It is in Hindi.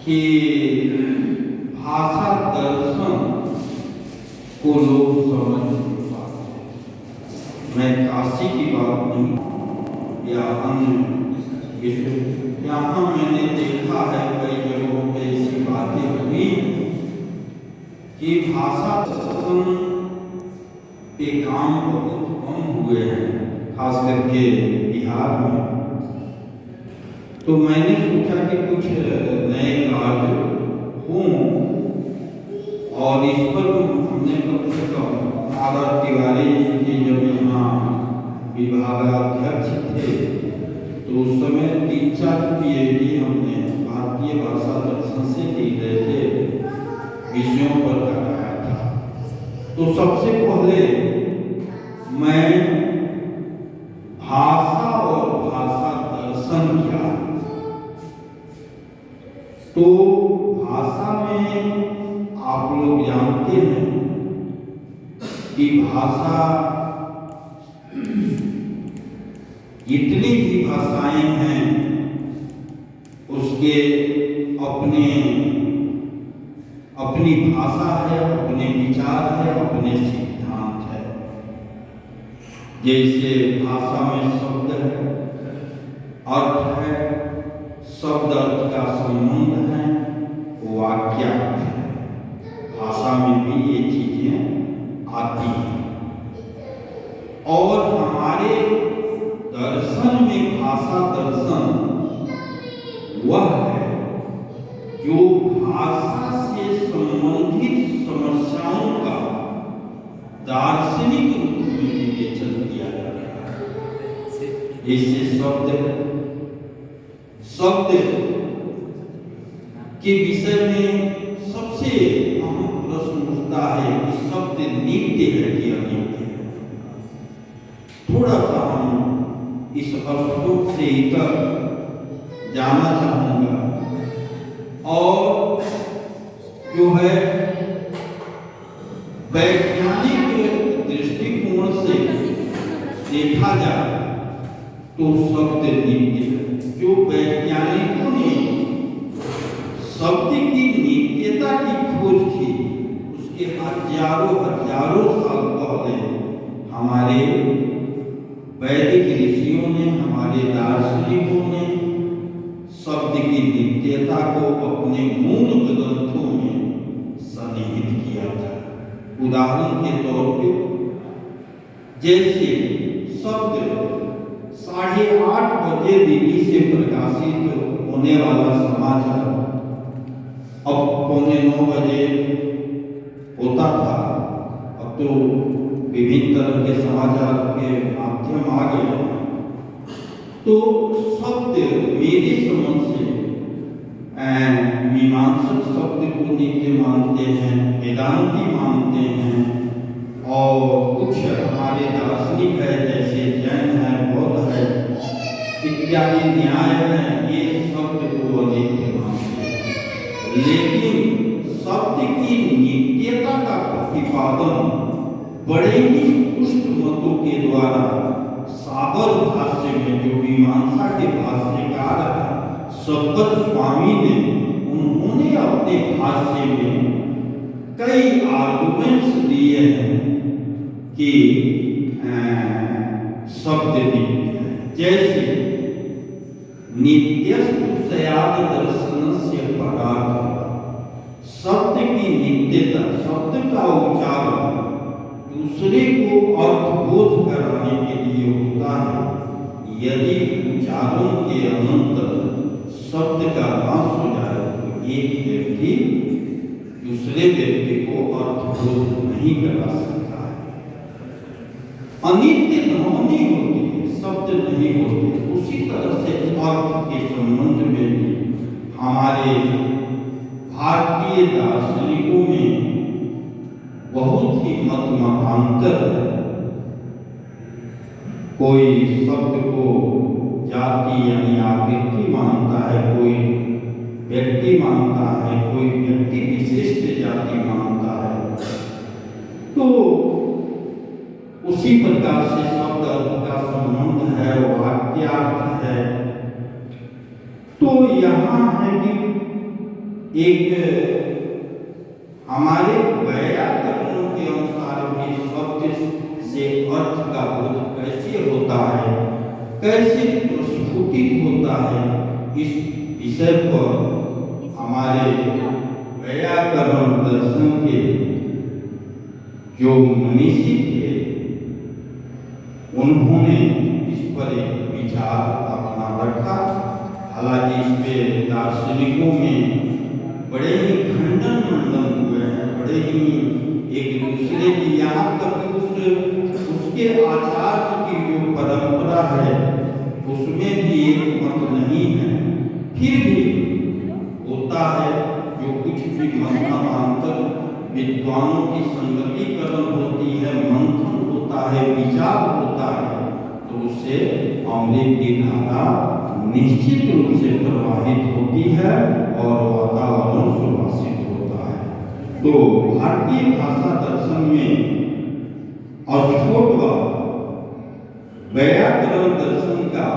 कि भाषा दर्शन को लोग समझ नहीं पाते। मैं काशी की बात नहीं या अन्य, यहाँ मैंने देखा है कई जगहों पे ऐसी बातें हुई कि भाषा दर्शन पे काम बहुत कम हुए हैं, खास करके बिहार में। तो मैंने सोचा कि कुछ नए कार्य हों और इस पर हमने कम से कम आदर तिवारी जी के जब यहाँ विभागाध्यक्ष थे तो उस समय 3-4 PhD हमने भारतीय भाषा दर्शन से की गए थे, विषयों पर कराया था। तो सबसे पहले मैं भाषा और भाषा दर्शन क्या, तो भाषा में आप लोग जानते हैं कि भाषा जितनी भी भाषाएं हैं उसके अपनी भाषा है, अपने विचार है, अपने सिद्धांत है। जैसे भाषा में शब्द है, अर्थ है, शब्द अर्थ का संबंध है, वाक्यार्थ है, भाषा में भी ये चीजें आती हैं। और हमारे दर्शन में भाषा दर्शन वह है जो भाषा से संबंधित समस्याओं का दार्शनिक रूप में विवेचन किया जाता है। जैसे शब्द के विषय में सबसे अहम प्रश्न उठता है कि शब्द नित्य है कि अनित्य है। थोड़ा सा हम इस श्लोक से इतर जाना चाहूंगा और जो है वैज्ञानिक दृष्टिकोण से देखा जाए तो शब्द नित्य है। जो वैज्ञानिकों ने शब्द की नित्यता की खोज की उसके हजारों साल पहले हमारे वैदिक ऋषियों ने, हमारे दार्शनिकों ने शब्द की नित्यता को अपने मूल ग्रंथों में सन्निहित किया था। उदाहरण के तौर पे जैसे शब्द 8:30 बजे दिल्ली से प्रकाशित होने वाला समाचार अब 8:45 बजे होता था। अब तो विभिन्न तरह के समाचार के माध्यम आ गए। तो शब्द मेरी समझ से मीमांसक शब्द को नित्य मानते हैं, वेदांती मानते हैं, और कुछ हमारे दार्शनिक है जैसे जैन है, बौद्ध है इत्यादि न्याय है, ये शब्द को अनित्य मानते हैं। लेकिन शब्द की नित्यता का प्रतिपादन बड़े ही पुष्ट मतों के द्वारा सागर भाष्य में जो मीमांसा के भाष्यकार है शब्द स्वामी ने, उन्होंने अपने भाष्य में कई आर्गुमेंट्स दिए हैं कि शब्द नित्य है। जैसे नित्यस्तु स्यात् दर्शनस्य परात्, शब्द की नित्यता, शब्द का उच्चारण दूसरे को अर्थबोध कराने के लिए होता है। यदि उच्चारण के अनंतर शब्द का नाश हो जाए तो एक व्यक्ति दूसरे व्यक्ति को अर्थबोध नहीं करा सकता है। अनित्य ध्वनि होती है, शब्द नहीं होते। उसी तरह से अर्थ के संबंध में भी हमारे भारतीय दार्शनिकों में बहुत ही मतांतर है। कोई शब्द को जाति यानी आकृति मानता है, कोई व्यक्ति मानता है, कोई व्यक्ति विशिष्ट जाति मानता है। तो उसी प्रकार से शब्द अर्थ का संबंध है, वाक्यार्थ है। तो यहाँ है कि एक हमारे व्याकरणों के अनुसार भी शब्द से अर्थ का बोध कैसे होता है, कैसे प्रस्फुटित होता है, इस विषय पर हमारे व्याकरण दर्शन के जो मनीषी थे उन्होंने इस पर एक विचार अपना रखा। हालांकि इस पे दार्शनिकों में बड़े ही खंडन मंडन हुए हैं, बड़े ही एक दूसरे की, यहाँ तक उसके आचार्य की जो परंपरा है उसमें भी एक मत नहीं है। फिर भी होता है जो कुछ भी मतांतर विद्वानों की संगतिकरण होती है, मंथन होता है, विचार होता है, तो उससे अमृत की धारा निश्चित रूप से प्रवाहित होती है और वातावरण सुभाषित होता है। तो भारतीय भाषा दर्शन में अस्फोट व्याकरण दर्शन का